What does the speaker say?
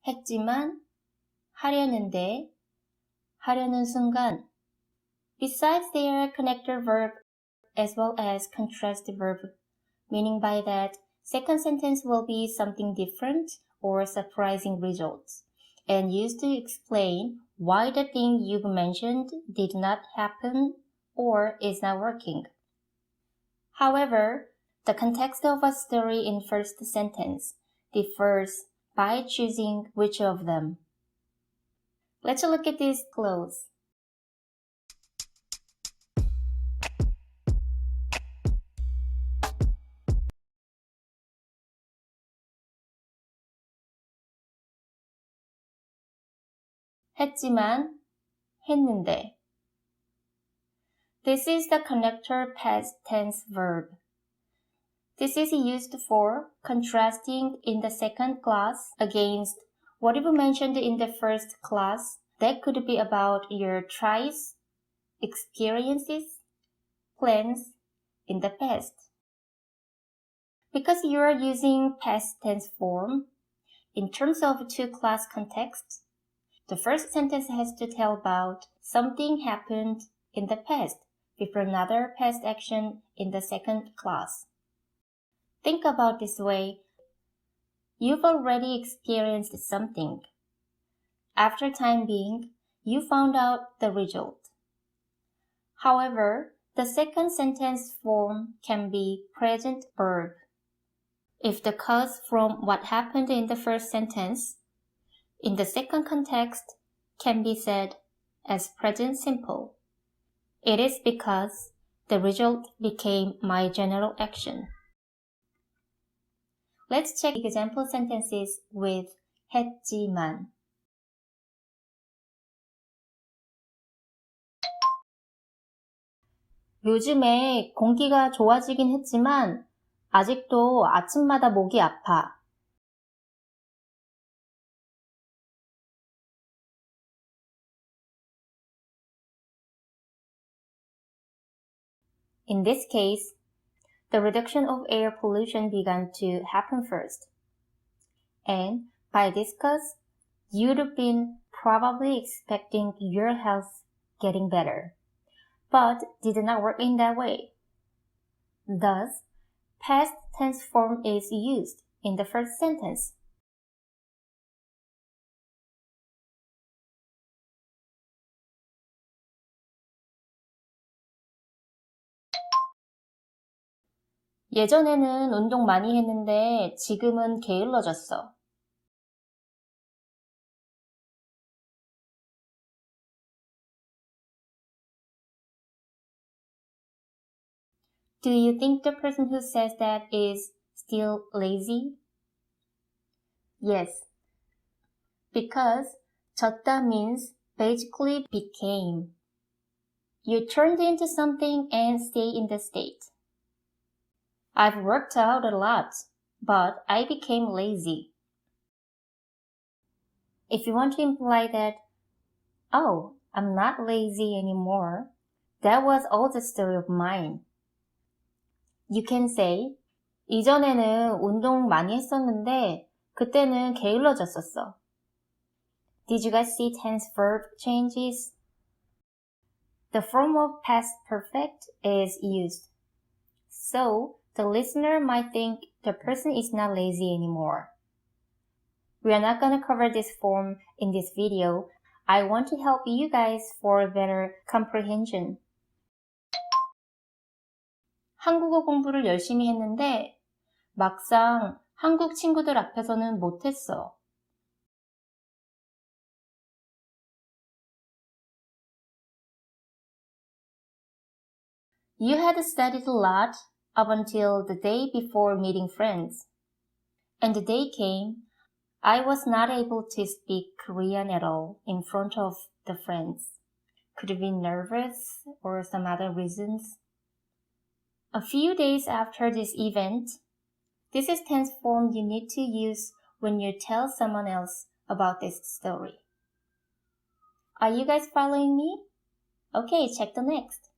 했지만, 하려는데, 하려는 순간. Besides their connector verb as well as contrast verb, meaning by that second sentence will be something different or surprising results, and used to explain why the thing you've mentioned did not happen or is not working. However, the context of a story in first sentence differs by choosing which of them. Let's look at this close. 했지만, 했는데. This is the connector past tense verb. This is used for contrasting in the second class against what you mentioned in the first class. That could be about your tries, experiences, plans in the past. Because you are using past tense form, in terms of two-class context, the first sentence has to tell about something happened in the past before another past action in the second class. Think about this way. You've already experienced something. After time being, you found out the result. However, the second sentence form can be present verb. If the cause from what happened in the first sentence, in the second context, can be said as present simple. It is because the result became my general action. Let's check example sentences with 했지만. 요즘에 공기가 좋아지긴 했지만 아직도 아침마다 목이 아파. In this case, the reduction of air pollution began to happen first. And by this cause, you'd have been probably expecting your health getting better, but did not work in that way. Thus, past tense form is used in the first sentence. 예전에는 운동 많이 했는데 지금은 게을러졌어. Do you think the person who says that is still lazy? Yes, because 졌다 means basically became. You turned into something and stay in the state. I've worked out a lot, but I became lazy. If you want to imply that, oh, I'm not lazy anymore, that was all the story of mine. You can say, 이전에는 운동 많이 했었는데 그때는 게을러졌었어. Did you guys see tense verb changes? The form of past perfect is used. So, the listener might think the person is not lazy anymore. We are not going to cover this form in this video. I want to help you guys for better comprehension. 한국어 공부를 열심히 했는데 막상 한국 친구들 앞에서는 못했어. You had studied a lot up until the day before meeting friends. And the day came, I was not able to speak Korean at all in front of the friends. Could have been nervous or some other reasons. A few days after this event, this is tense form you need to use when you tell someone else about this story. Are you guys following me? Okay, check the next.